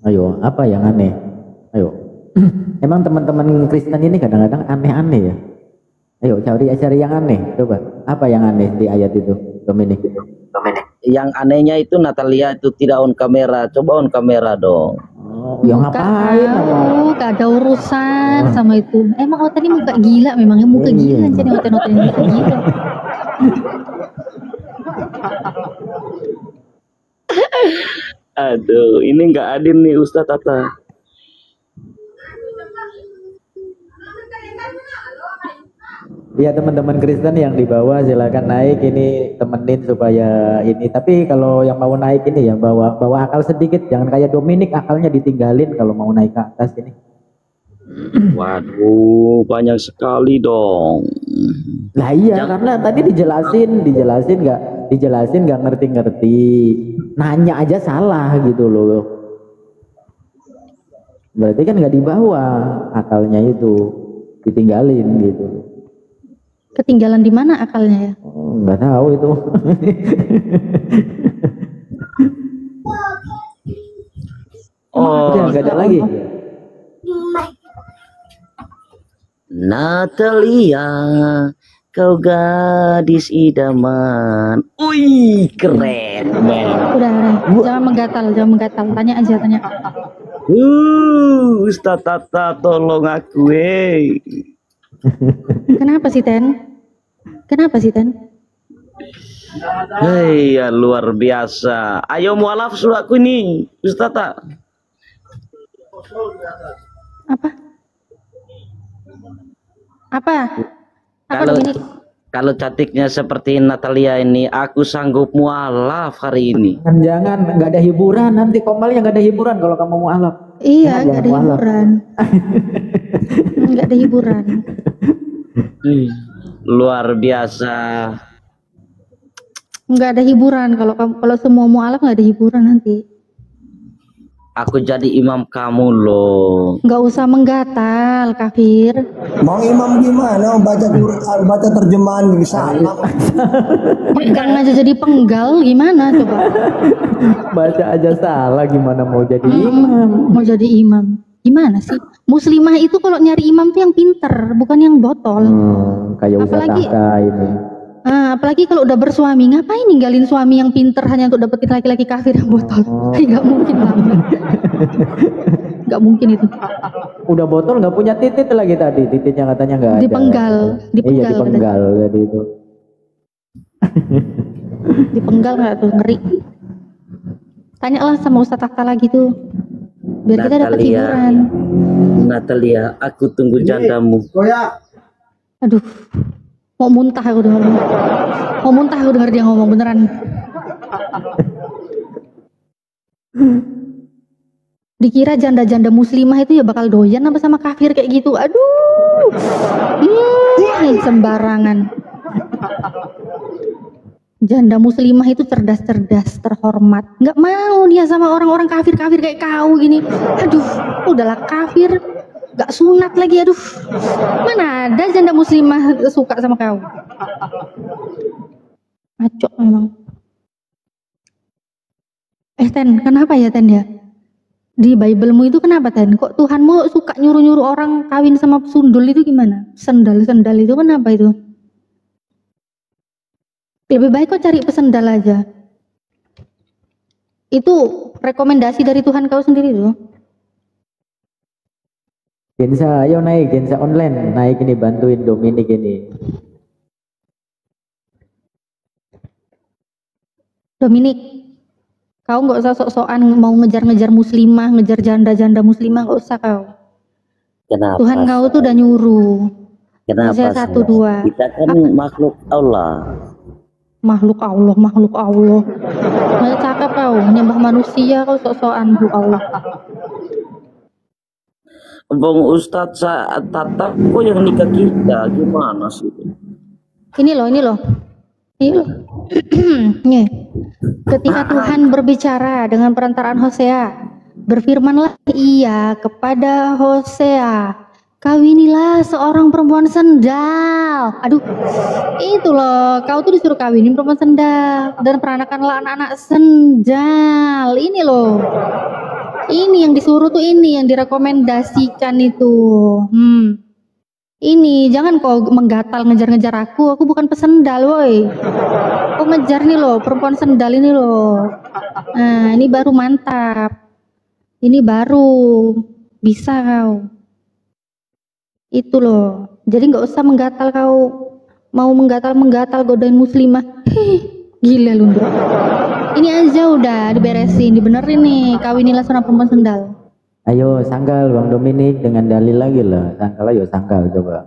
Ayo, apa yang aneh? Ayo. Emang teman-teman Kristen ini kadang-kadang aneh-aneh ya? Ayo cari yang aneh, coba. Apa yang aneh di ayat itu, Dominic? Yang anehnya itu Natalia itu tidak on kamera. Coba on kamera dong. Oh, yang ngapain? Gak ada urusan sama itu. Emang Oten ini muka gila, memangnya muka gila jadi Oten ini muka gila. Aduh, ini nggak adil nih Ustadz Tata. Ya teman-teman Kristen yang di bawah silakan naik, ini temenin supaya ini. Tapi kalau yang mau naik ini ya bawa akal sedikit, jangan kayak Dominic akalnya ditinggalin kalau mau naik ke atas ini. Waduh, banyak sekali dong. Lah iya, karena tadi dijelasin nggak ngerti-ngerti. Nanya aja salah gitu loh. Berarti kan nggak dibawa akalnya itu, ditinggalin gitu. Ketinggalan di mana akalnya ya? Oh, nggak tahu itu. Oh, nggak ada lagi. Natalia, kau gadis idaman. Wih, keren, men. Udah. Jangan menggatal. Tanya aja. Ustadz Tata, tolong aku, Kenapa sih, Ten? Hei, ya luar biasa. Ayo mualaf suruh aku ini, Ustadz Tata. Apa Kalau cantiknya seperti Natalia ini, aku sanggup mualaf hari ini. Jangan, nggak ada hiburan nanti Komalnya, nggak ada hiburan kalau kamu mualaf. Iya, nggak ada hiburan. Nggak ada hiburan. Luar biasa. Nggak ada hiburan kalau semua mualaf nggak ada hiburan nanti. Aku jadi imam kamu loh. Nggak usah menggatal, kafir. Mau imam gimana? Baca terjemahan bisa. Penggal aja jadi penggal gimana coba? Baca aja salah, gimana mau jadi imam? Mau jadi imam? Gimana sih? Muslimah itu kalau nyari imam tuh yang pinter, bukan yang botol. Kayak apalagi ini. Apalagi kalau udah bersuami, ngapain ninggalin suami yang pinter hanya untuk dapetin laki-laki kafir yang botol? Nggak mungkin banget. Nggak mungkin itu. Udah botol nggak punya titit lagi tadi, tititnya katanya nggak ada. Dipenggal. Iya dipenggal tadi itu. Dipenggal nggak tuh, ngeri. Tanyalah sama Ustadz Akta lagi tuh, biar kita dapat hiburan. Natalia, aku tunggu jandamu. Aduh. Mau muntah aku denger dia ngomong beneran. Dikira janda-janda muslimah itu ya bakal doyan apa sama kafir kayak gitu. Aduh. Sembarangan. Janda muslimah itu cerdas-cerdas, terhormat. Nggak mau dia sama orang-orang kafir-kafir kayak kau gini. Aduh, udahlah kafir. Gak sunat lagi, aduh. Mana ada janda muslimah suka sama kau? Acok memang. Ten, kenapa ya Ten ya? Di Biblemu itu kenapa Ten? Kok Tuhanmu suka nyuruh-nyuruh orang kawin sama sundul itu gimana? Sendal-sendal itu kenapa itu? Lebih baik kok cari pesendal aja. Itu rekomendasi dari Tuhan kau sendiri tuh. Gensa, ayo naik, Gensa online, naik ini, bantuin Dominic ini. Dominic, kau nggak usah sok-sokan mau ngejar-ngejar muslimah, ngejar janda-janda muslimah, nggak usah kau. Kenapa? Tuhan kau tuh udah nyuruh. Kenapa? Saya 1, 2. Kita kan makhluk Allah. Makhluk Allah. Nggak cakep kau, nyembah manusia kau sok-sokan Allah. Bang Ustadz saat tatap kok yang nikah kita gimana sih? Ini loh. Nih. Ketika Tuhan berbicara dengan perantaraan Hosea, berfirmanlah ia kepada Hosea, Kawinilah seorang perempuan sendal. Aduh, itu loh, kau tuh disuruh kawinin perempuan sendal dan peranakanlah anak-anak sendal. Ini loh, ini yang disuruh tuh, ini yang direkomendasikan itu. Ini jangan kau menggatal ngejar-ngejar aku bukan pesendal, woi. Kau ngejar nih loh, perempuan sendal ini loh. Nah, ini baru mantap. Ini baru bisa kau. Itu loh, jadi nggak usah menggatal kau, mau menggatal godain muslimah. Gila lu bro. Ini aja udah diberesin, dibenerin nih, kawinilah seorang perempuan sendal. Ayo sanggal Bang Dominik dengan dalil lagi lah, sanggal ayo sanggal coba.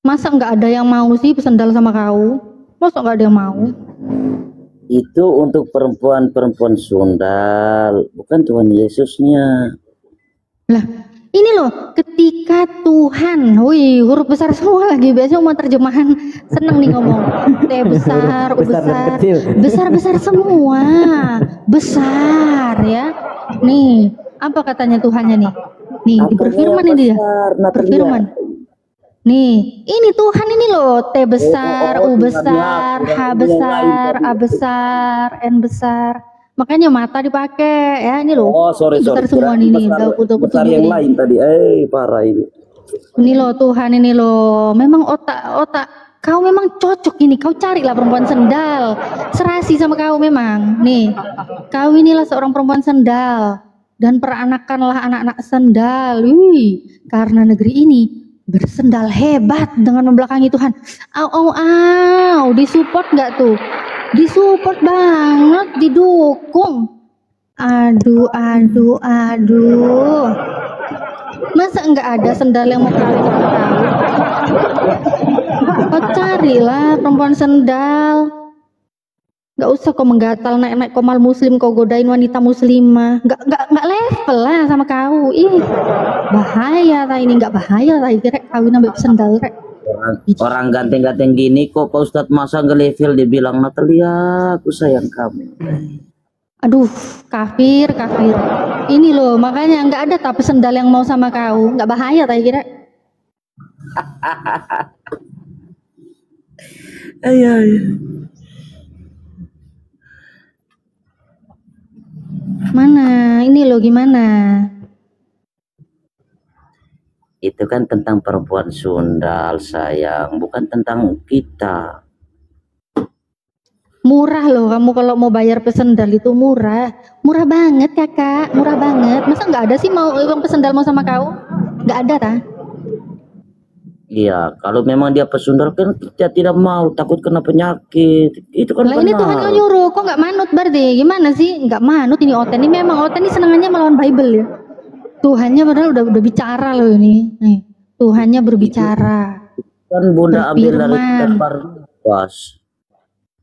Masa nggak ada yang mau sih pesendal sama kau? Masa nggak ada yang mau? Itu untuk perempuan-perempuan sundal, bukan Tuhan Yesusnya. Lah, ini loh, ketika Tuhan, wih, huruf besar semua lagi. Biasanya mau terjemahan seneng nih ngomong. T besar, U Besar dan besar, kecil. besar semua, besar ya. Nih, apa katanya Tuhannya nih? Nih, berfirman ini dia. Berfirman. Nih, ini Tuhan ini loh, T besar, U besar, H besar, A besar, N besar. Makanya mata dipakai ya, ini loh. Oh, sorry. Besar semua nih, Besar yang lain tadi. Parah ini. Ini loh Tuhan, ini loh. Memang otak kau memang cocok ini. Kau carilah perempuan sendal. Serasi sama kau memang. Nih, kau inilah seorang perempuan sendal dan peranakanlah anak-anak sendal. Wih, karena negeri ini bersendal hebat dengan membelakangi Tuhan. Au, disupport nggak tuh? Disupport banget, didukung. Aduh. Masa nggak ada sendal yang mau kawin sama kau? Kau carilah perempuan sendal. Nggak usah kau menggatal naik komal muslim, kau godain wanita muslimah. Nggak level lah sama kau. Ih, bahaya ta ini, nggak bahaya ta kira kawin sampai sendal rek. Orang ganteng-ganteng gini kok Pak Ustadz masa nge-level dibilang Natalia aku sayang kamu. Aduh, kafir. Ini loh, makanya nggak ada tapi sendal yang mau sama kau. Nggak bahaya ta kira. Ayo. Mana? Ini loh gimana? Itu kan tentang perempuan sundal sayang, bukan tentang kita. Murah loh kamu kalau mau bayar pesendal itu murah banget kakak, murah banget. Masa nggak ada sih mau yang pesendal mau sama kau? Nggak ada ta? Iya, kalau memang dia pesundal kan kita tidak mau, takut kena penyakit. Itu kan Lah ini Tuhan kau nyuruh, kok nggak manut berarti? Gimana sih? Nggak manut ini Oten ini memang Oten ini senangannya melawan Bible ya. Tuhannya padahal udah bicara loh ini. Nih, Tuhannya berbicara. Kan Bunda ambil dari Barnabas.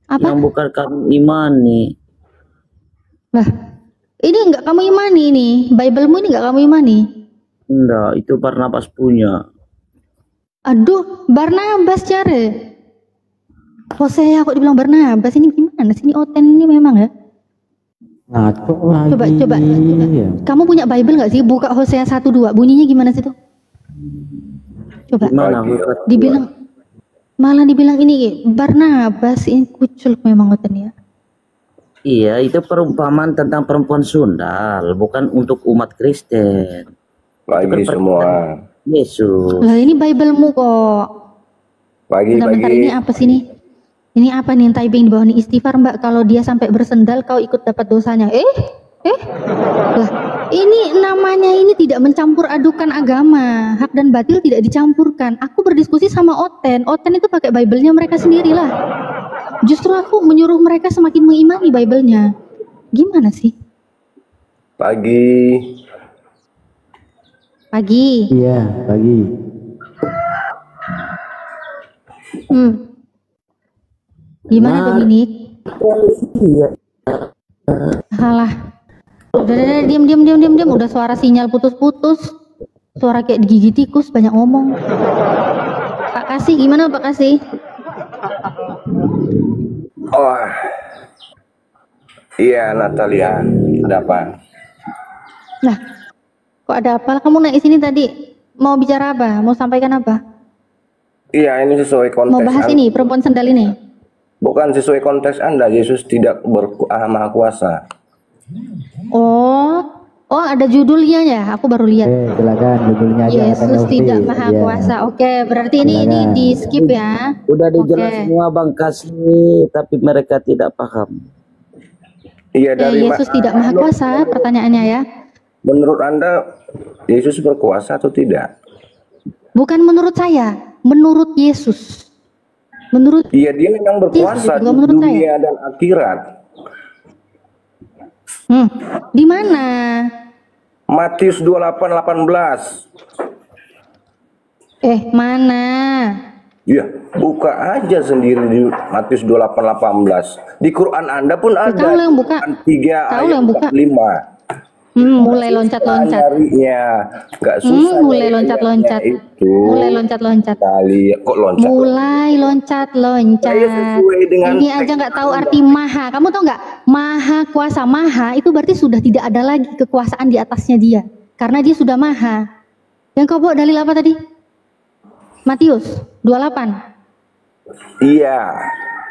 Apa? Yang bukan kamu imani. Lah, ini nggak kamu imani nih. Biblemu ini nggak kamu imani. Enggak, itu Barnabas punya. Aduh, Barnabas cara. Hosea kok dibilang Barnabas, ini gimana sih? Ini Oten ini memang ya. Ngaco lagi. Coba. Ya. Kamu punya Bible nggak sih? Buka Hosea 1:2. Bunyinya gimana sih tuh? Coba. Gimana? Malah dibilang ini Barnabas, ini kucul memang Oten ya. Iya, itu perumpamaan tentang perempuan sundal, bukan untuk umat Kristen. Pagi semua. Yesus. Lah ini Biblemu kok. Bentar, ini apa sih nih? Ini apa nih yang typing di bawah nih? Istighfar mbak, kalau dia sampai bersendal kau ikut dapat dosanya. Lah ini namanya ini tidak mencampur adukan agama. Hak dan batil tidak dicampurkan. Aku berdiskusi sama Oten itu pakai Bible-nya mereka sendirilah. Justru aku menyuruh mereka semakin mengimani Bible-nya. Gimana sih? Pagi. Iya, pagi. Gimana Dominik? Halah. Udah, diam. Udah suara sinyal putus-putus. Suara kayak digigit tikus, banyak ngomong. Pak Kasih, gimana Pak Kasih? Oh. Iya, Natalia. Ada apa? Nah, kok ada apa? Kamu naik sini tadi. Mau bicara apa? Mau sampaikan apa? Iya, ini sesuai konteks. Mau bahas ini, perempuan sendal ini? Bukan sesuai konteks Anda. Yesus tidak maha kuasa. Oh, ada judulnya ya? Aku baru lihat. Silakan judulnya aja. Yesus Kang tidak Yofi. maha Iya. kuasa. Oke, berarti ini di skip ya. Udah dijelas Oke. semua Bang Kasih, tapi mereka tidak paham. Iya, dari Yesus tidak maha kuasa, pertanyaannya ya. menurut Anda Yesus berkuasa atau tidak? Bukan menurut saya, menurut Yesus. Menurut Iya, dia memang berkuasa Yesus, di bukan menurut dunia dan akhirat. di mana? Matius 28:18. Mana? Ya, buka aja sendiri di Matius 28:18. Di Quran Anda pun ada. Kau yang buka. Quran 3 Kau ayat yang buka. 45. Mulai loncat-loncat. Nyarinya nggak susah. Mulai nyarinya loncat-loncat. Itu. Mulai loncat-loncat. Kali kok loncat. Mulai loncat-loncat. Saya sesuai dengan Ini aja nggak tahu arti maha. Kamu tahu nggak? Maha kuasa, maha itu berarti sudah tidak ada lagi kekuasaan di atasnya dia. Karena dia sudah maha. Yang kau bawa dalil apa tadi? Matius 28. Iya.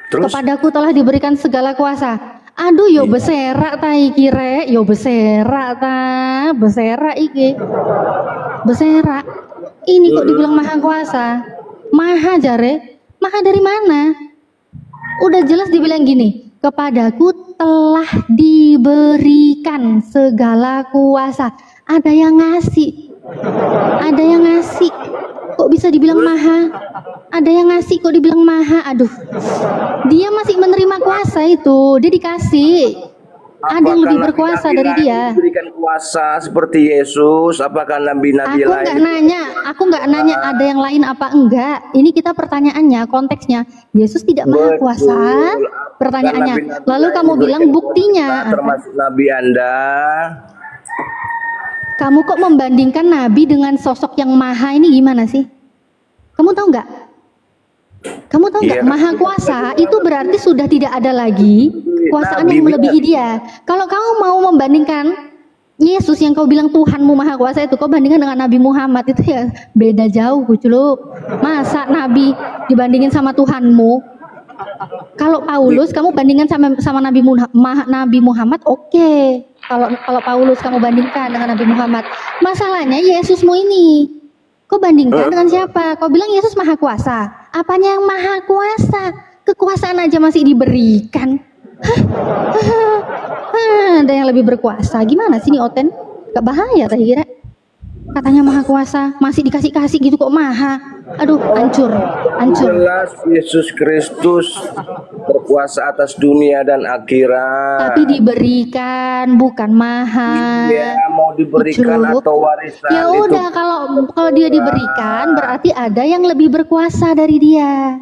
Terus Kepadaku telah diberikan segala kuasa. Aduh, yo beserak ta iki rek, yo beserak ta, beserak iki. Beserak. Ini kok dibilang maha kuasa? Maha jare? Maha dari mana? Udah jelas dibilang gini, kepadaku telah diberikan segala kuasa. Ada yang ngasih. Ada yang ngasih. Kok bisa dibilang maha? Ada yang ngasih kok dibilang maha. Aduh. Dia masih menerima kuasa itu. Dia dikasih. Ada yang lebih berkuasa dari dia. Diberikan kuasa seperti Yesus, apakah nabi-nabi Aku nggak nanya, ada yang lain apa enggak. Ini kita pertanyaannya, konteksnya. Yesus tidak maha kuasa. Pertanyaannya. Lalu kamu bilang buktinya. Termasuk nabi Anda. Kamu kok membandingkan nabi dengan sosok yang maha ini gimana sih? Kamu tahu nggak? Kamu tahu nggak? Iya. Maha kuasa itu berarti sudah tidak ada lagi kuasaan yang melebihi dia. Kalau kamu mau membandingkan Yesus yang kau bilang Tuhanmu maha kuasa itu, kau bandingkan dengan Nabi Muhammad itu ya beda jauh, Kuculuk. Masa nabi dibandingin sama Tuhanmu? Kalau Paulus kamu bandingkan sama Nabi Muhammad, oke. Kalau Paulus kamu bandingkan dengan Nabi Muhammad. Masalahnya Yesusmu ini, kau bandingkan dengan siapa? Kau bilang Yesus maha kuasa. Apanya yang maha kuasa? Kekuasaan aja masih diberikan. Ada yang lebih berkuasa. Gimana sih ini Oten? Gak bahaya tadi kira? Katanya maha kuasa, masih dikasih-kasih gitu kok maha. Aduh, hancur. Jelas Yesus Kristus berkuasa atas dunia dan akhirat. Tapi diberikan, bukan maha. Dia mau diberikan Cukup. atau warisan Ya itu udah, kalau dia diberikan berarti ada yang lebih berkuasa dari dia.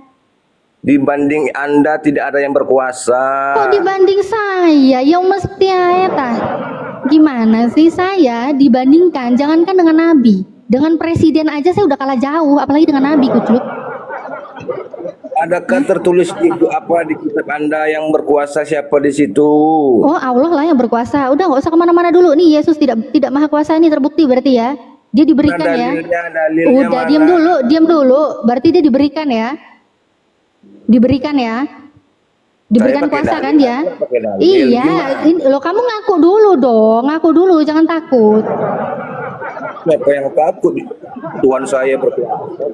dibanding Anda tidak ada yang berkuasa. Kok dibanding saya? Ya mesti aja tah. Gimana sih saya dibandingkan? Jangankan dengan nabi, dengan presiden aja saya udah kalah jauh, apalagi dengan nabi, Kucluk. Adakah tertulis di kitab Anda yang berkuasa siapa di situ? Oh, Allah lah yang berkuasa. Udah nggak usah kemana-mana dulu. Nih Yesus tidak maha kuasa, ini terbukti berarti ya. Dia diberikan Nah, ya. dalilnya Udah mana? diam dulu. Berarti dia diberikan ya. Diberikan ya. Diberikan Saya pakai kuasa dalil, kan dia? saya pakai dalil. Iya, Gimana? lo kamu ngaku dulu dong, ngaku dulu, jangan takut. Siapa yang takut? Tuhan saya berkuasa.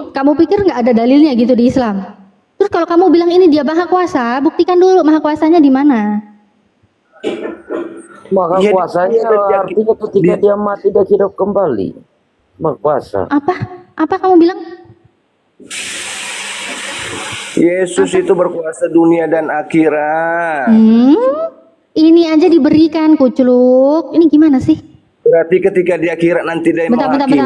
Kamu pikir nggak ada dalilnya gitu di Islam? Terus kalau kamu bilang ini dia maha kuasa, buktikan dulu maha kuasanya di mana? Maha Iya, kuasanya dia- artinya ketika dia mati dan hidup kembali. Maha kuasa. Apa kamu bilang? Yesus itu berkuasa dunia dan akhirat. Ini aja diberikan, Kucluk. Ini gimana sih? Berarti ketika di akhirat nanti dia Bentar, menghakimi.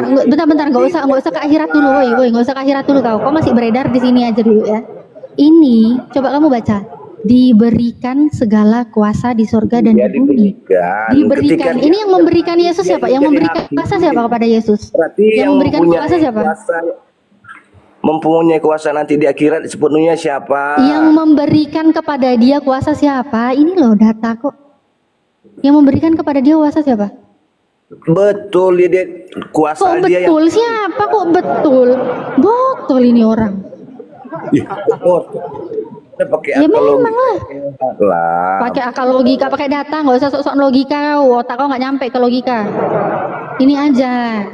nggak usah ke akhirat dulu, woi, nggak usah ke akhirat dulu kau masih beredar di sini aja dulu ya. Ini, coba kamu baca. Diberikan segala kuasa di surga dan Ya, di bumi. diberikan. Ini yang memberikan Yesus siapa? Yang memberikan kuasa siapa kepada Yesus? Berarti Yang memberikan kuasa siapa? Mempunyai kuasa nanti di akhirat sepenuhnya siapa? Yang memberikan kepada dia kuasa siapa? Ini loh data kok. Yang memberikan kepada dia kuasa siapa? Betul dia kuasa Kok dia yang betul? Siapa kok betul? Botol ini orang. betul. Kita pakai Ya akal memang lah. lah. Pakai akal logika, pakai data, nggak usah sok-sok logika. Otak kau nggak nyampe ke logika. Ini aja,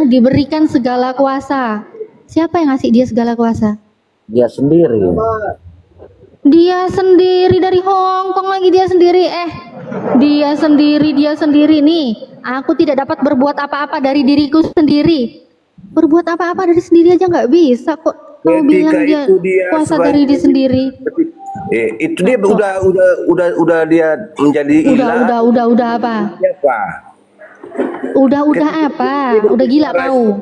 diberikan segala kuasa. Siapa yang ngasih dia segala kuasa? Dia sendiri. Dia sendiri dari Hong Kong lagi dia sendiri. Dia sendiri nih. Aku tidak dapat berbuat apa-apa dari diriku sendiri. Berbuat apa-apa dari sendiri aja nggak bisa kok. Kau bilang dia kuasa dari diri sendiri. Itu dia udah dia menjadi ilah. Udah apa? Siapa? Udah apa? Udah gila kau.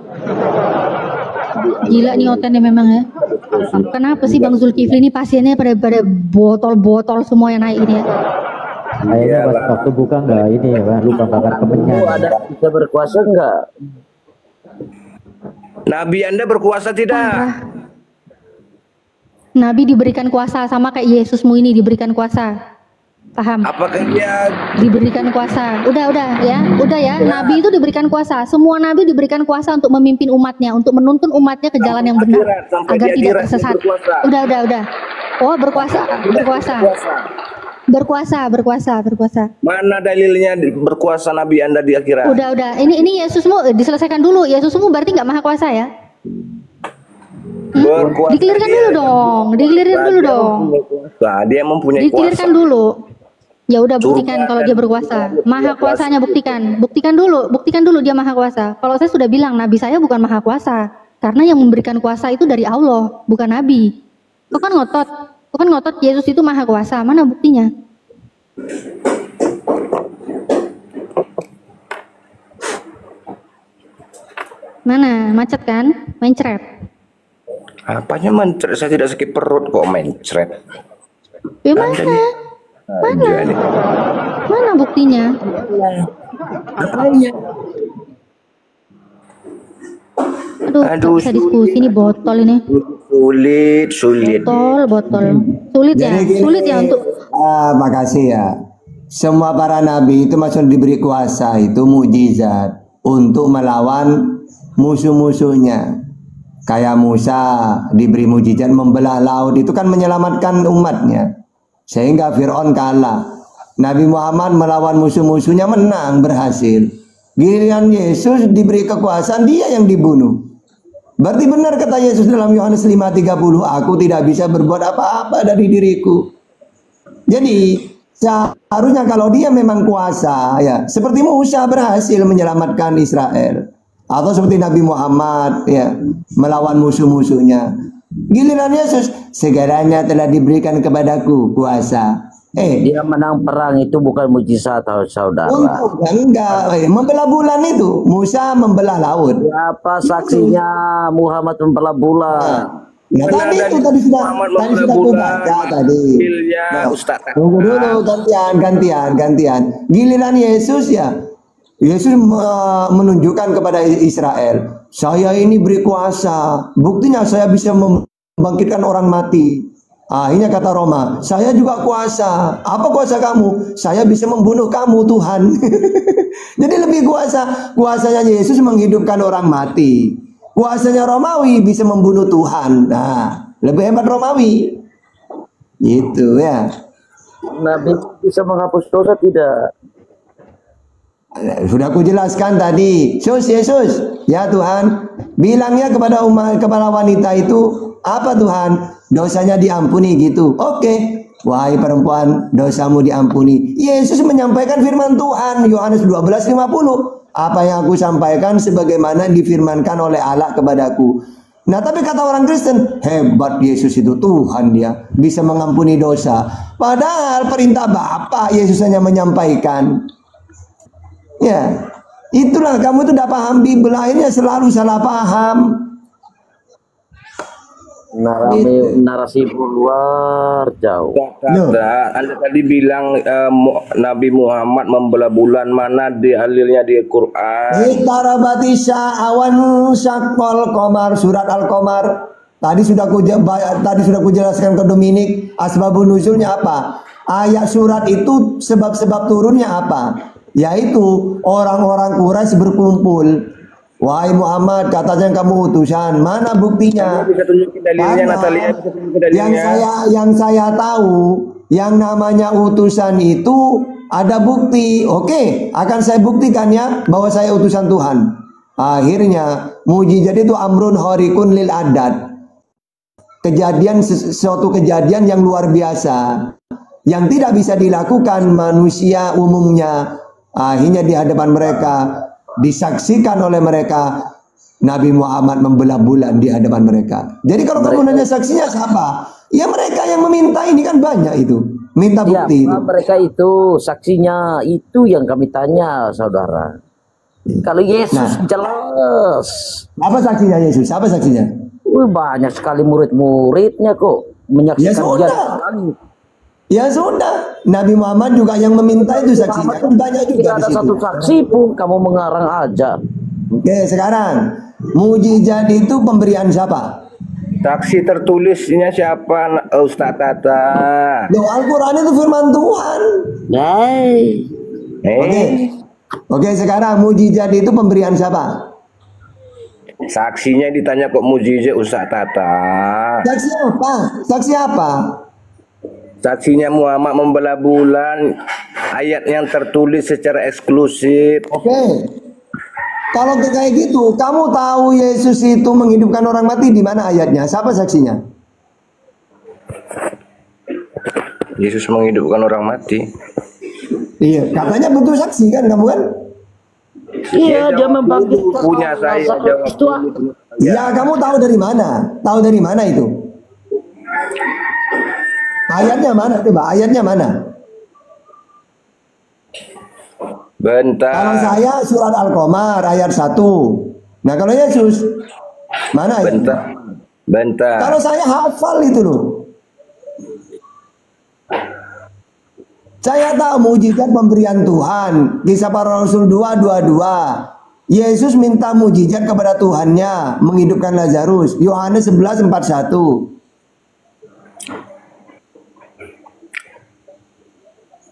Gila nih otennya memang ya. Kenapa sih Bang Zulkifli ini pasiennya pada botol-botol semua yang naik ini ya? Kayaknya pas waktu buka nggak ini ya Pak, lupa bakar kemenyan. Ada bisa berkuasa enggak? Nabi Anda berkuasa tidak? Nabi diberikan kuasa sama kayak Yesusmu ini diberikan kuasa. Paham? Apakah dia Diberikan kuasa. Udah ya. Nabi itu diberikan kuasa. Semua nabi diberikan kuasa untuk memimpin umatnya, untuk menuntun umatnya ke jalan yang benar sampai agar di tidak akhirat tersesat. berkuasa? Udah. Oh, berkuasa. Mana dalilnya berkuasa Nabi Anda di akhirat? Udah. Ini Yesusmu diselesaikan dulu. Yesusmu berarti nggak maha kuasa ya? Berkuasa Dikelirkan dulu dong. Dia mempunyai kuasa. Dikelirkan dulu. Ya udah buktikan kalau dia berkuasa. Maha kuasanya buktikan. Buktikan dulu dia maha kuasa. Kalau saya sudah bilang nabi saya bukan maha kuasa. Karena yang memberikan kuasa itu dari Allah, bukan nabi. Kau kan ngotot Yesus itu maha kuasa. Mana buktinya? Mana? Macet kan? Mencret. Apanya mencret? Saya tidak sakit perut kok mencret. Ya mana? Mana buktinya? Aduh, bisa diskusi ini botol ini. Sulit. Botol. Sulit ya untuk. Makasih ya. Semua para nabi itu maksud diberi kuasa itu mukjizat untuk melawan musuh-musuhnya. Kayak Musa diberi mukjizat membelah laut, itu kan menyelamatkan umatnya. Sehingga Fir'aun kalah. Nabi Muhammad melawan musuh-musuhnya menang, berhasil. Giliran Yesus diberi kekuasaan, dia yang dibunuh. Berarti benar kata Yesus dalam Yohanes 5:30, aku tidak bisa berbuat apa-apa dari diriku. Jadi seharusnya kalau dia memang kuasa, ya seperti Musa berhasil menyelamatkan Israel, atau seperti Nabi Muhammad ya melawan musuh-musuhnya. Giliran Yesus, segalanya telah diberikan kepadaku kuasa. Dia menang perang itu bukan mujizat saudara. Enggak, membelah bulan itu. Musa membelah laut. Apa saksinya Muhammad membelah bulan? Nah, tadi sudah aku baca tadi. Ustaz. Tunggu dulu, gantian. Giliran Yesus ya. Yesus menunjukkan kepada Israel, saya ini beri kuasa. Buktinya saya bisa membangkitkan orang mati. Akhirnya kata Roma, saya juga kuasa. Apa kuasa kamu? Saya bisa membunuh kamu, Tuhan. Jadi lebih kuasa. Kuasanya Yesus menghidupkan orang mati. Kuasanya Romawi bisa membunuh Tuhan. Nah, lebih hebat Romawi. Gitu ya. Nabi bisa menghapus dosa tidak? Sudah aku jelaskan tadi. Yesus, ya Tuhan, bilangnya kepada kepada wanita itu, apa Tuhan? Dosanya diampuni gitu. Oke. Wahai perempuan, dosamu diampuni. Yesus menyampaikan firman Tuhan, Yohanes 12:50. Apa yang aku sampaikan sebagaimana difirmankan oleh Allah kepadaku. Nah, tapi kata orang Kristen, hebat Yesus itu, Tuhan dia bisa mengampuni dosa. Padahal perintah Bapa Yesus hanya menyampaikan. Ya, itulah kamu tuh tidak paham Bible, akhirnya selalu salah paham. Narasi luar jauh. Anda tadi bilang Nabi Muhammad membelah bulan, mana dalilnya di Quran? Itarabatisa awan syakol komar, surat Al-Qamar. Tadi sudah ku jelaskan ke Dominik asbabun nuzulnya apa. Ayat surat itu sebab-sebab turunnya apa. yaitu orang-orang Quraisy berkumpul. Wahai Muhammad, katanya kamu utusan. Mana buktinya? Bisa tunjukin dalilnya, Karena Natalia. Bisa tunjukin dalilnya. yang saya tahu, yang namanya utusan itu ada bukti. Oke, akan saya buktikan ya bahwa saya utusan Tuhan. Akhirnya mujizat itu amrun horikun lil adat. Suatu kejadian yang luar biasa yang tidak bisa dilakukan manusia umumnya. Akhirnya di hadapan mereka disaksikan oleh mereka, Nabi Muhammad membelah bulan di hadapan mereka. Jadi kalau kamu nanya saksinya siapa? Ya mereka yang meminta ini kan banyak itu. Minta bukti itu. Mereka itu saksinya, itu yang kami tanya, saudara. Kalau Yesus jelas. Apa saksinya Yesus? Apa saksinya? Banyak sekali murid-muridnya kok menyaksikan dia. Ya sudah, Nabi Muhammad juga yang meminta itu saksinya. Kan banyak juga Tidak di ada situ. satu saksi pun kamu mengarang aja. Oke, sekarang mujizat itu pemberian siapa? Saksi tertulisnya siapa, Ustaz Tata? Loh, Al-Quran itu firman Tuhan. Oke, sekarang mujizat itu pemberian siapa? Saksinya ditanya kok mujizat Ustaz Tata. Saksi apa? Saksi apa? Saksinya Muhammad membelah bulan, ayat yang tertulis secara eksklusif. Oke. Kalau kayak gitu, kamu tahu Yesus itu menghidupkan orang mati di mana ayatnya? Siapa saksinya? Yesus menghidupkan orang mati. Iya, katanya butuh saksi kan kamu kan? Iya, dia membangkitkan Punya saya jawab itu. Ya, kamu tahu dari mana? Tahu dari mana itu? Ayatnya mana? Coba, ayatnya mana? Bentar. Kalau saya surat Al-Qamar ayat 1. Nah, kalau Yesus mana ayatnya? Bentar. Kalau saya hafal itu loh. Saya tahu mujizat pemberian Tuhan. Kisah para Rasul 2:22. Yesus minta mujizat kepada Tuhannya menghidupkan Lazarus. Yohanes 11:41.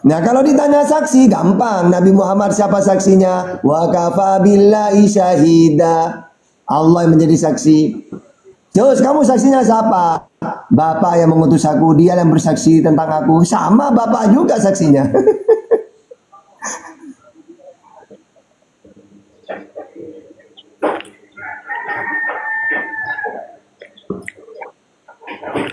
Nah, kalau ditanya saksi gampang. Nabi Muhammad siapa saksinya? Wa kafa billahi syahida. Allah yang menjadi saksi. Terus kamu saksinya siapa? Bapak yang mengutus aku, dia yang bersaksi tentang aku. Sama bapak juga saksinya.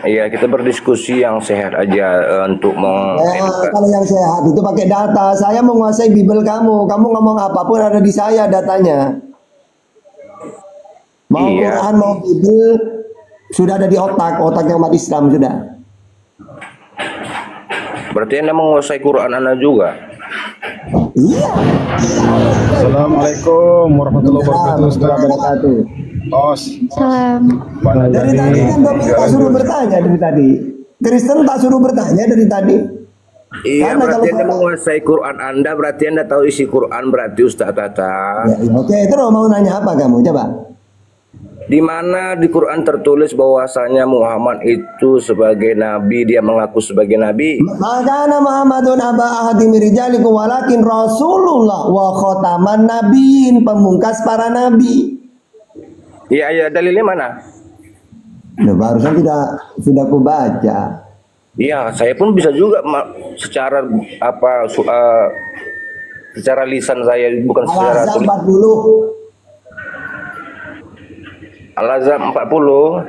Iya, kita berdiskusi yang sehat aja untuk Kalau yang sehat itu pakai data. Saya menguasai Bible kamu. Kamu ngomong apapun ada di saya datanya. Mau Quran, mau Bible, sudah ada di otaknya umat Islam sudah. Berarti Anda menguasai Quran Anda juga. Iya. Assalamualaikum warahmatullahi wabarakatuh. Salam. Dari tadi kan Bapak tak suruh bertanya dari tadi. Kristen tak suruh bertanya dari tadi. Iya, Karena berarti kalau Anda menguasai Quran Anda, berarti Anda tahu isi Quran, berarti Ustaz Tata. Ya, oke, terus mau nanya apa kamu? Coba. Di mana di Quran tertulis bahwasanya Muhammad itu sebagai nabi, dia mengaku sebagai nabi? Makana Muhammadun aba ahadi mirijalikum walakin Rasulullah wa khotaman nabiin, pemungkas para nabi. Iya, iya, dalilnya mana? Nah, barusan sudah ku baca. Iya, saya pun bisa juga secara secara lisan saya, bukan secara Al-Ahzab tulis. 40. Al-Ahzab 40.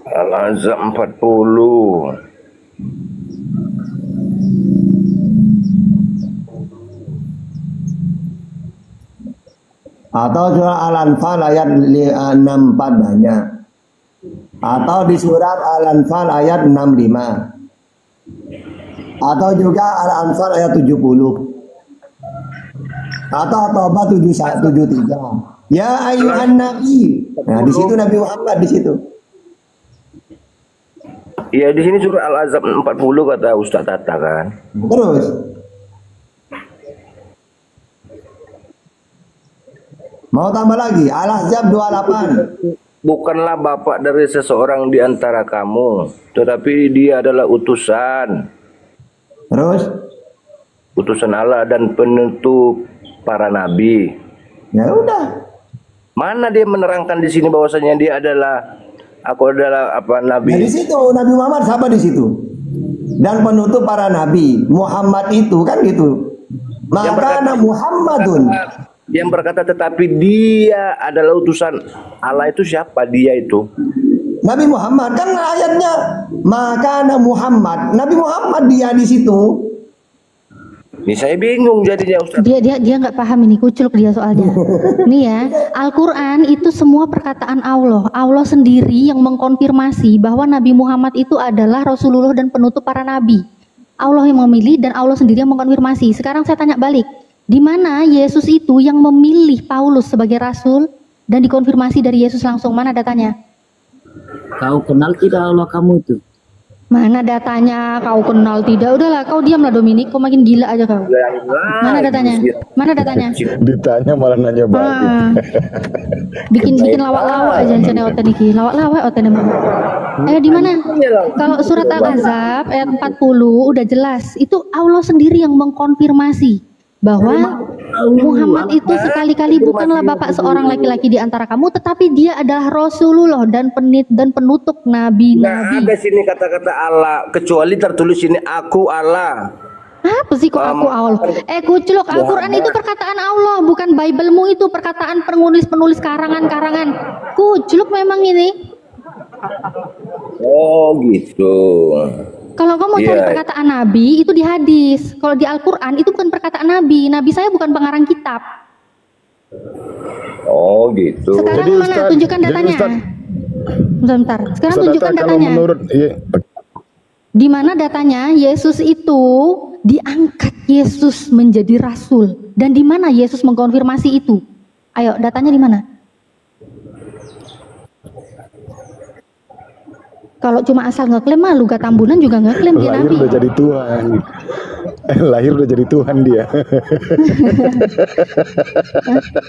Al-Ahzab 40. Atau surah Al-Anfal ayat 64 banyak. Atau di surat Al-Anfal ayat 65. Atau juga Al-Anfal ayat 70. Atau At-Taubah 73. Ya ayyuhan nabi. Nah, di situ Nabi Muhammad di situ. Iya, di sini surah Al-Ahzab 40 kata Ustaz Tata kan. Terus mau tambah lagi Al-Ahzab 28. bukanlah bapak dari seseorang di antara kamu, tetapi dia adalah utusan. Terus? Utusan Allah dan penutup para nabi. Ya udah. Mana dia menerangkan di sini bahwasanya dia adalah apa nabi? Dari situ Nabi Muhammad siapa di situ? Dan penutup para nabi. Muhammad itu kan gitu. Maka Muhammadun. Yang berkata tetapi dia adalah utusan Allah itu siapa dia itu? Nabi Muhammad kan ayatnya maka Muhammad. Nabi Muhammad dia di situ. Ini saya bingung jadinya Ustaz. Dia nggak paham ini, kucluk dia soalnya. Nih ya, Al-Quran itu semua perkataan Allah. Allah sendiri yang mengkonfirmasi bahwa Nabi Muhammad itu adalah Rasulullah dan penutup para nabi. Allah yang memilih dan Allah sendiri yang mengkonfirmasi. Sekarang saya tanya balik, di mana Yesus itu yang memilih Paulus sebagai rasul dan dikonfirmasi dari Yesus langsung? Mana datanya? Kau kenal tidak Allah kamu itu? Mana datanya? Kau kenal tidak? Udahlah, kau diamlah Dominik, kau makin gila aja kau. Mana datanya? Mana datanya? Ditanya malah nanya balik. Bikin lawak-lawak aja rencana oten iki. Lawak-lawak oten emang. Di mana? Kalau surat Al-Ahzab ayat 40 udah jelas. Itu Allah sendiri yang mengkonfirmasi bahwa Muhammad itu sekali-kali bukanlah bapak seorang laki-laki di antara kamu, tetapi dia adalah Rasulullah dan penutup nabi-nabi. Nah, ada sini kata-kata Allah, kecuali tertulis sini aku Allah. Apa sih kok aku Allah? Kucluk, Al-Quran itu perkataan Allah, bukan Biblemu itu perkataan penulis-penulis karangan-karangan. Kucluk memang ini. Oh gitu. Kalau kamu mau cari perkataan Nabi itu di hadis. Kalau di Al-Quran itu bukan perkataan Nabi. Nabi saya bukan pengarang kitab. Oh gitu. Sekarang Jadi, mana? Ustaz, Tunjukkan datanya. Bentar. Sekarang Ustaz, tunjukkan kalau datanya. menurut Di mana datanya Yesus itu diangkat Yesus menjadi rasul. Dan di mana Yesus mengkonfirmasi itu? Ayo, datanya di mana? Kalau cuma asal ngeklaim mah Luga Tambunan juga ngeklaim dia lahir nabi. udah jadi Tuhan. Lahir udah jadi Tuhan dia.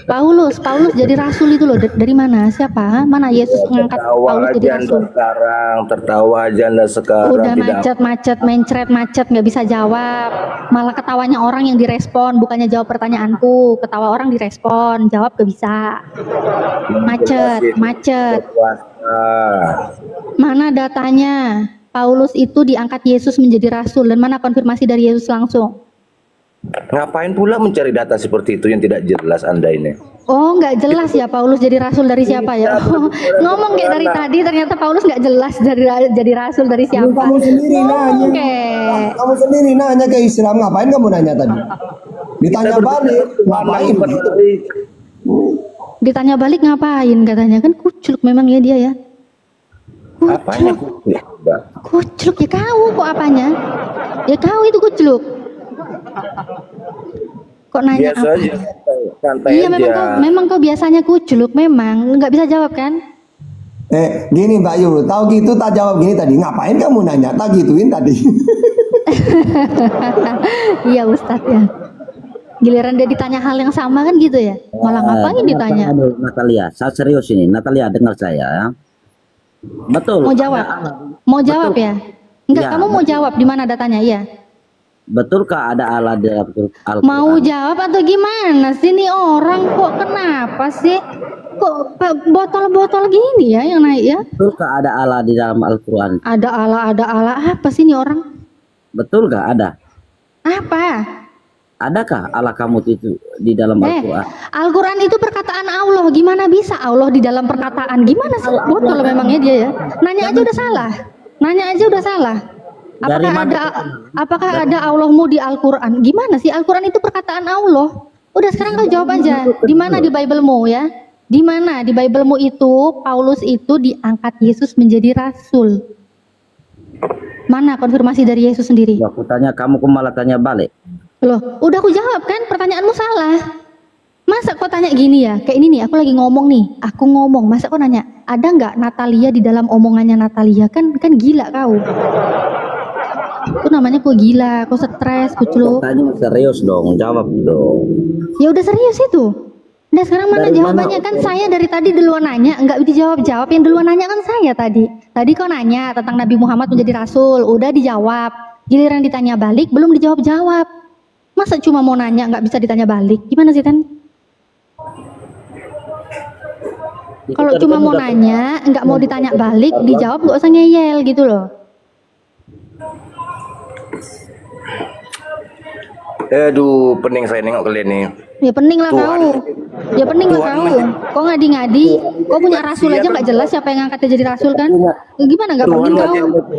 Paulus jadi rasul itu loh. Dari mana? Siapa? Mana Yesus mengangkat Paulus jadi rasul? Tertawa janda sekarang. Udah macet, macet, nggak bisa jawab. Malah ketawanya orang yang direspon, bukannya jawab pertanyaanku. Ketawa orang direspon, jawab gak bisa. Macet. Mana datanya? Paulus itu diangkat Yesus menjadi rasul dan mana konfirmasi dari Yesus langsung? Ngapain pula mencari data seperti itu yang tidak jelas Anda ini? Oh, nggak jelas ya Paulus jadi rasul dari siapa ya? Ngomong kayak dari tadi ternyata Paulus nggak jelas jadi rasul dari siapa? Kamu sendiri nanya. Kamu sendiri nanya ke Islam, ngapain kamu nanya tadi? Ditanya balik, ngapain? Ditanya balik ngapain katanya, kan kucluk memang ya dia ya. Apanya Kucluk ya kau kok apanya? Ya kau itu kucluk. Kok nanya biasa apa? aja, santai Iya aja. memang kau biasanya kucluk, memang nggak bisa jawab kan? Gini Mbak Yu, tahu gitu tak jawab gini tadi. Ngapain kamu nanya? Tak gituin tadi. Iya Ustadz ya. Giliran dia ditanya hal yang sama kan gitu ya. Malah ngapain ditanya? Natalia, saya serius ini. Natalia dengar saya ya. Betul. Mau jawab? Mau jawab ya? Enggak, Ya, kamu mau jawab di mana datanya? Iya. Betulkah ada Allah di Al-Quran? Mau jawab atau gimana sih nih orang kok kenapa sih? Kok botol-botol gini ya yang naik ya? Betulkah ada Allah di dalam Al-Quran? Ada Allah apa sih nih orang? Betulkah ada? Apa? Adakah Allah kamu itu di dalam Al-Quran? Al-Quran itu perkataan Allah. Gimana bisa Allah di dalam perkataan? Gimana sih? Botol memangnya dia ya. Nanya aja udah salah. Apakah ada Allahmu di Al-Quran? Gimana sih? Al-Quran itu perkataan Allah. Udah sekarang kau jawab aja. Di mana di Biblemu ya? Di mana di Biblemu itu Paulus itu diangkat Yesus menjadi rasul? Mana konfirmasi dari Yesus sendiri? Aku tanya kamu, kok malah tanya balik? Loh, udah aku jawab kan, pertanyaanmu salah. Masa kau tanya gini ya? Kayak ini nih, aku lagi ngomong nih. Aku ngomong, masa kau nanya, ada nggak Natalia di dalam omongannya Natalia? Kan gila kau. Itu namanya kau gila, kau stres, kucluk. Tanya serius dong, jawab dong. Ya udah serius itu. Nah sekarang mana Dari jawabannya? Kan saya dari tadi duluan nanya, nggak dijawab-jawab. Yang duluan nanya kan saya tadi. Tadi kau nanya tentang Nabi Muhammad menjadi rasul, udah dijawab. Giliran ditanya balik, belum dijawab-jawab. Masa cuma mau nanya nggak bisa ditanya balik? Gimana sih Tan? Itu Kalau tadi cuma kan mau udah nanya, nggak mau ditanya balik, dijawab nggak usah ngeyel gitu loh. Aduh, pening saya nengok kalian nih. Ya pening lah Tuhan- kau. Ya pening lah Tuhan kau. menye- Kau ngadi-ngadi. Kau punya rasul aja nggak jelas siapa yang ngangkatnya jadi rasul kan? Gimana nggak Tuhan pening kau?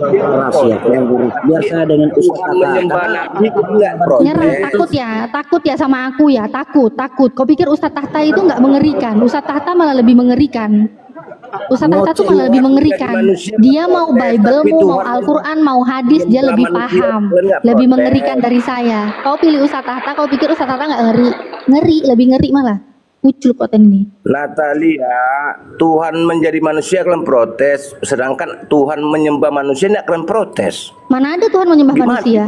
rahasia Tuhan guru. Biar saya dengan Ustaz Tuhan Tata. menyembah Karena Nabi enggak Nyerah, protes. takut ya sama aku ya, takut. Kau pikir Ustadz Tahta itu nggak mengerikan? Ustadz Tahta malah lebih mengerikan. Ustadz Tahta tuh malah lebih mengerikan. Dia mau Bible, mau Al-Quran, mau hadis, dia lebih paham, lebih mengerikan dari saya. Kau pilih Ustadz Tahta, kau pikir Ustadz Tahta nggak ngeri, lebih ngeri malah. Kucul konten ini. Natalia, Tuhan menjadi manusia kalian protes, sedangkan Tuhan menyembah manusia tidak kalian protes. Mana ada Tuhan menyembah Di mana? manusia?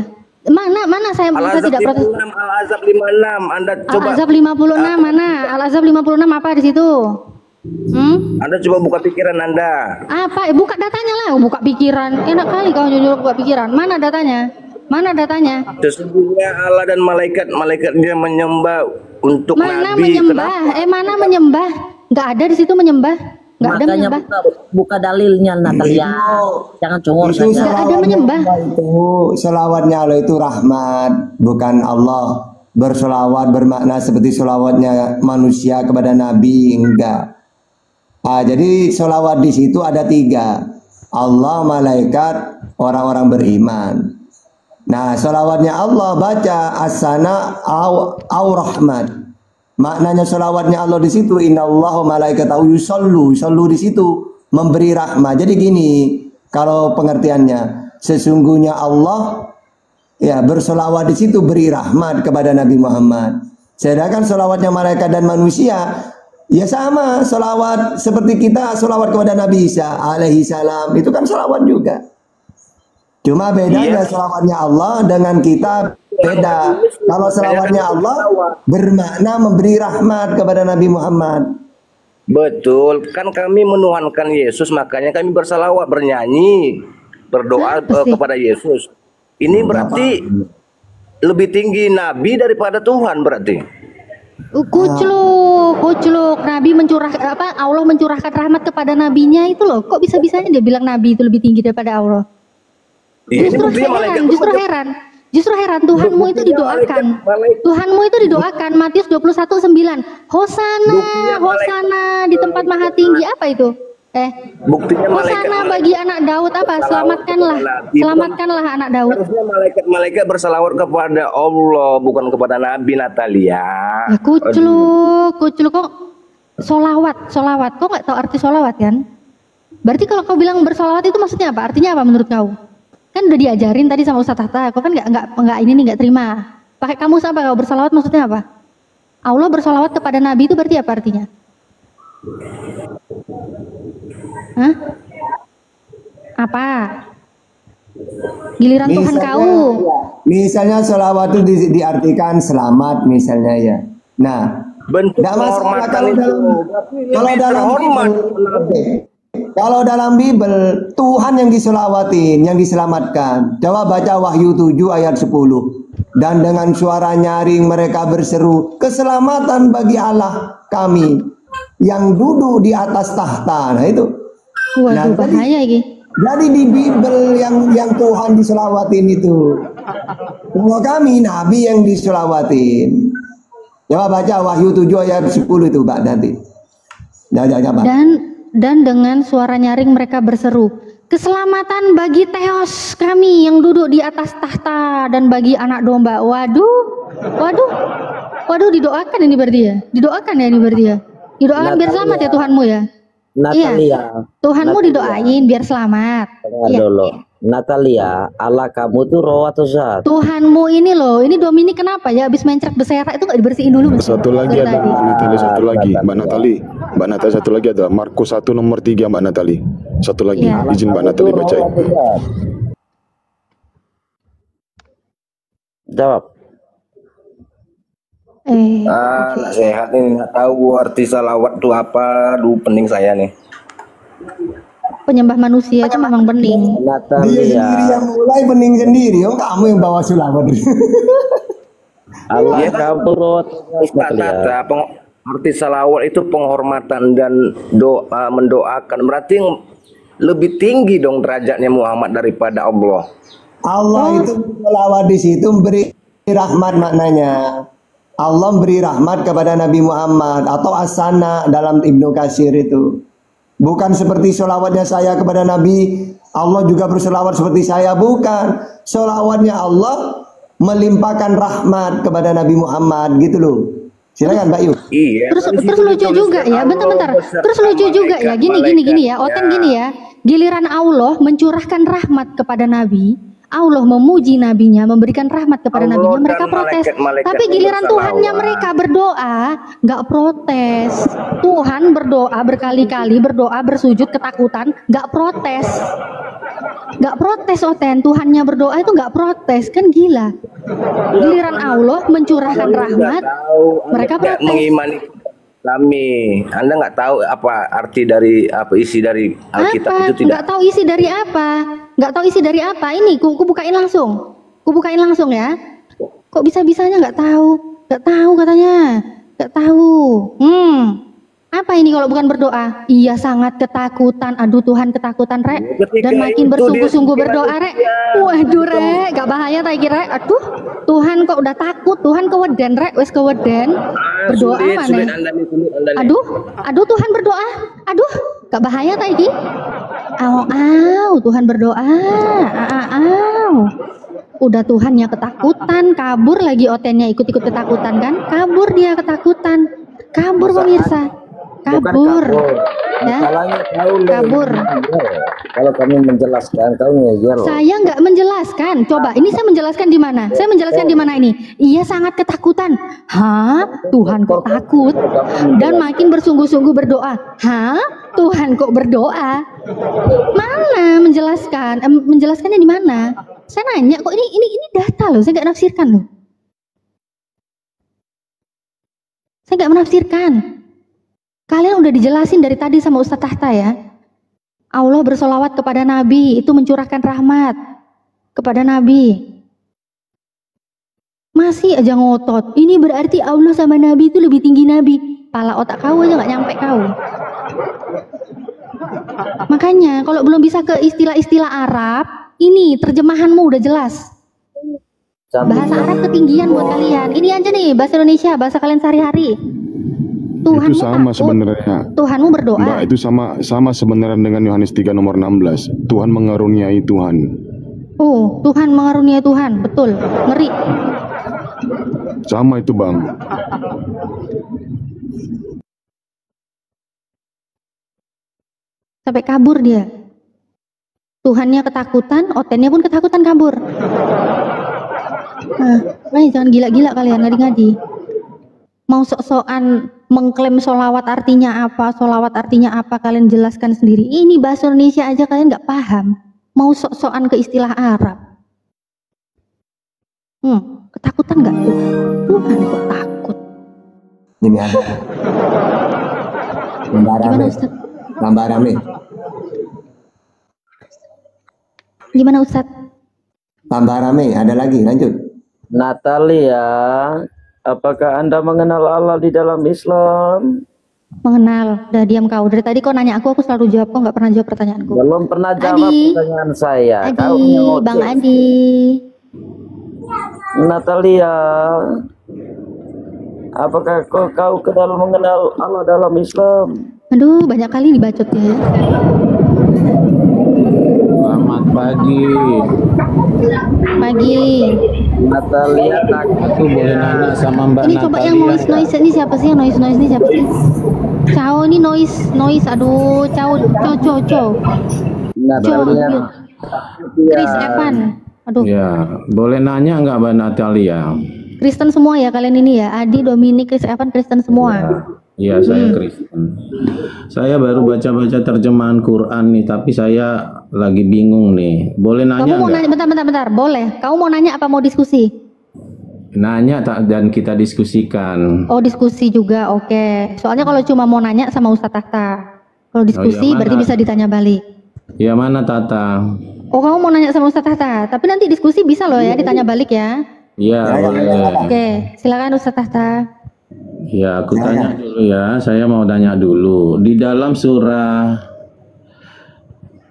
Mana saya Al-Azab tidak protes. 56, Al-Azab 56, Anda coba Al-Azab 56 mana? Al-Azab 56 apa di situ? Anda coba buka pikiran Anda. Apa? Buka datanya lah, buka pikiran. Enak kali kau nyuruh buka pikiran. Mana datanya? Mana datanya? Sesungguhnya Allah dan malaikat dia menyembah untuk Mana Nabi. menyembah? Mana menyembah? Nggak ada di situ menyembah. Nggak ada makanya menyembah. buka dalilnya Natalia. Jangan congor Itu saja. Nggak ada menyembah. itu selawatnya Allah itu rahmat, bukan Allah. Berselawat bermakna seperti selawatnya manusia kepada Nabi, enggak. Jadi selawat di situ ada 3. Allah, malaikat, orang-orang beriman. Nah, selawatnya Allah baca as-sana au rahmat. Maknanya selawatnya Allah di situ innallaha malaikatahu yusallu di situ memberi rahmat. Jadi gini, kalau pengertiannya sesungguhnya Allah ya berselawat di situ beri rahmat kepada Nabi Muhammad. Sedangkan selawatnya malaikat dan manusia ya sama, selawat seperti kita selawat kepada Nabi Isa alaihi salam itu kan selawat juga. Cuma bedanya selawatnya Allah dengan kita beda. Kalau selawatnya Allah bermakna memberi rahmat kepada Nabi Muhammad. Betul, kan kami menuhankan Yesus, makanya kami bersalawat, bernyanyi, berdoa kepada Yesus. Ini berarti lebih tinggi Nabi daripada Tuhan berarti. Kucluk. Nabi Allah mencurahkan rahmat kepada nabinya itu loh. Kok bisa-bisanya dia bilang Nabi itu lebih tinggi daripada Allah? Justru heran Tuhanmu itu didoakan. Tuhanmu itu didoakan Matius 21:9. Hosana di tempat maha tinggi, apa itu? Buktinya Hosana bagi anak Daud apa? Selamatkanlah anak Daud. Harusnya malaikat bersalawat kepada Allah, bukan kepada Nabi. Natalia. Ya kucluk kok solawat. Kok nggak tahu arti solawat kan? Berarti kalau kau bilang bersolawat itu maksudnya apa? Artinya apa menurut kau? Kan udah diajarin tadi sama Ustaz Tahta, kau kan nggak terima. Pakai kamus apa kau bersolawat maksudnya apa? Allah bersolawat kepada Nabi itu berarti apa artinya? Hah? Apa? Giliran Tuhan kau. Misalnya sholawat itu diartikan selamat misalnya ya. Nah, bentuk tidak masalah kalau dalam Bible Tuhan yang diselawatin, yang diselamatkan. Coba baca Wahyu 7 ayat 10. Dan dengan suara nyaring mereka berseru, keselamatan bagi Allah kami yang duduk di atas tahta. Nah itu. Waduh, bahaya ini. Jadi di Bible yang Tuhan diselawatin itu. Semua kami Nabi yang diselawatin. Coba baca Wahyu 7 ayat 10 itu Mbak nanti. Dan dengan suara nyaring mereka berseru, keselamatan bagi Theos kami yang duduk di atas tahta dan bagi anak domba. Waduh, didoakan ini berarti ya? Didoakan ya? Didoakan biar selamat ya Tuhanmu ya? Natalia. Iya. Tuhanmu didoain biar selamat. Iya. Natalia, Allah kamu tuh roh atau zat? Tuhanmu ini loh, ini Dominik kenapa ya? Abis main cerak berserak itu nggak dibersihin dulu? Satu lagi ada Mbak Natali, satu lagi Mbak Natali. Mbak Natali satu lagi ada Markus 1 nomor 3 Mbak Natali. Satu lagi, Iya. izin Mbak Natali bacain. Jawab. Nggak sehat nih, nggak tahu arti salawat itu apa. Aduh, pening saya nih. Penyembah manusia itu memang bening. Dia Natalia, sendiri yang mulai pening sendiri. Oh, kamu yang bawa sulawat. Allah Iya, kabur. Ustaz Nata, arti salawat itu penghormatan dan doa, mendoakan. Berarti yang lebih tinggi dong derajatnya Muhammad daripada Allah. Allah itu selawat di situ memberi rahmat maknanya. Allah beri rahmat kepada Nabi Muhammad atau asana dalam Ibnu Katsir itu. Bukan seperti sholawatnya saya kepada Nabi, Allah juga bersolawat seperti saya. Bukan. Sholawatnya Allah melimpahkan rahmat kepada Nabi Muhammad gitu loh. Silakan Mbak Yu. Iya. Terus lucu juga ya, bentar-bentar. Terus lucu juga ya, gini ya, Oten gini ya. Giliran Allah mencurahkan rahmat kepada Nabi, Allah memuji nabinya, memberikan rahmat kepada Allah nabinya, mereka dan protes. malaikat-malaikatnya Tapi giliran bersalawat. Tuhannya mereka berdoa, nggak protes. Tuhan berdoa berkali-kali, berdoa bersujud ketakutan, nggak protes. Nggak protes Oten, Tuhannya berdoa itu nggak protes, kan gila. Giliran Allah mencurahkan rahmat, mereka tidak protes. mengimani kami. Anda nggak tahu apa arti dari apa isi dari Alkitab Apa? itu tidak. Nggak tahu isi dari apa? Nggak tahu isi dari apa? Ini ku bukain langsung. Ku bukain langsung ya. Kok bisa-bisanya nggak tahu? Nggak tahu katanya. Nggak tahu. Apa ini kalau bukan berdoa? Iya sangat ketakutan. Aduh Tuhan ketakutan rek. Dan makin itu bersungguh-sungguh dia berdoa rek. Waduh rek, gak bahaya tak kira. Aduh, Tuhan kok udah takut. Tuhan keweden rek, wes keweden. Berdoa sulit mana? Anda nih, sulit Anda nih. Aduh Tuhan berdoa. Aduh, gak bahaya tak iki? Tuhan berdoa. Udah Tuhannya ketakutan, kabur lagi Otennya ikut-ikut ketakutan kan? Kabur dia ketakutan. Kabur pemirsa. Kabur. Ya. Salahnya kau Kabur. Kalau kami menjelaskan, kau ngeyel. Saya nggak menjelaskan. Coba, ini saya menjelaskan di mana? Saya menjelaskan di mana ini? Ia sangat ketakutan. Hah? Tuhan kok takut? Dan makin bersungguh-sungguh berdoa. Hah? Tuhan kok berdoa? Mana menjelaskan? Menjelaskannya di mana? Saya nanya kok ini data loh. Saya nggak nafsirkan loh. Saya nggak menafsirkan. Kalian udah dijelasin dari tadi sama Ustadz Tahta ya. Allah bersolawat kepada Nabi, itu mencurahkan rahmat kepada Nabi. Masih aja ngotot. Ini berarti Allah sama Nabi itu lebih tinggi Nabi. Pala otak kau aja nggak nyampe kau. Makanya kalau belum bisa ke istilah-istilah Arab, ini terjemahanmu udah jelas. Bahasa Arab ketinggian buat kalian. Ini aja nih bahasa Indonesia, bahasa kalian sehari-hari. Tuhanmu Itu sama takut, sebenarnya. Tuhanmu berdoa. Mbak, itu sama sebenarnya dengan Yohanes 3 nomor 16. Tuhan mengaruniai Tuhan. Oh, Tuhan mengaruniai Tuhan, betul. Ngeri. Sama itu, Bang. Sampai kabur dia. Tuhannya ketakutan, Otennya pun ketakutan kabur. Jangan gila-gila kalian, ngadi-ngadi. Mau sok-sokan mengklaim solawat artinya apa, kalian jelaskan sendiri. Ini bahasa Indonesia aja kalian nggak paham. Mau sok-sokan ke istilah Arab. Ketakutan nggak Tuhan? Tuhan kok takut? Ini ada. Gimana Ustaz? Tambah rame. Gimana Ustaz? Tambah rame. Ada lagi. Lanjut. Natalia, apakah Anda mengenal Allah di dalam Islam? Mengenal, udah diam kau. Dari tadi kau nanya aku selalu jawab, kau nggak pernah jawab pertanyaanku. Belum pernah jawab Adi. pertanyaan saya. Kau Adi, ngoceh. Bang Adi. Natalia, apakah kau mengenal Allah dalam Islam? Aduh, banyak kali dibacot ya. Selamat pagi. Pagi. Natalia takut. Aku boleh nanya sama Mbak Ini Natalia. coba yang noise ini siapa sih? Yang noise ini siapa sih? Cao ini noise. Aduh, Cao. Natalia. Chris Evan. Aduh, Ya, boleh nanya nggak Mbak Natalia? Kristen semua ya kalian ini ya. Adi, Dominic, Chris Evan, Kristen semua. Iya, saya Kristen. Saya baru baca-baca terjemahan Quran nih, tapi saya lagi bingung nih. Boleh Kamu nanya mau nggak? nanya, bentar. Boleh. Kamu mau nanya apa mau diskusi? nanya dan kita diskusikan. Oh, diskusi juga, oke. Soalnya kalau cuma mau nanya sama Ustadz Tahta, kalau diskusi mana? berarti bisa ditanya balik. Ya mana Tata? Oh, kamu mau nanya sama Ustadz Tahta, tapi nanti diskusi bisa loh ya, ditanya balik ya. Iya boleh. Oke, silakan Ustadz Tahta. Ya aku tanya dulu ya, saya mau tanya dulu. Di dalam surah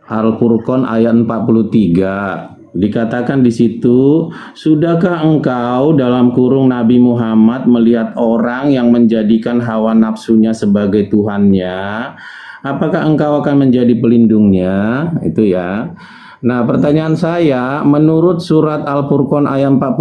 Al-Furqan ayat 43 dikatakan di situ, sudahkah engkau dalam kurung Nabi Muhammad melihat orang yang menjadikan hawa nafsunya sebagai Tuhannya? Apakah engkau akan menjadi pelindungnya? Itu ya. Nah, pertanyaan saya, menurut surat Al-Furqan ayat 43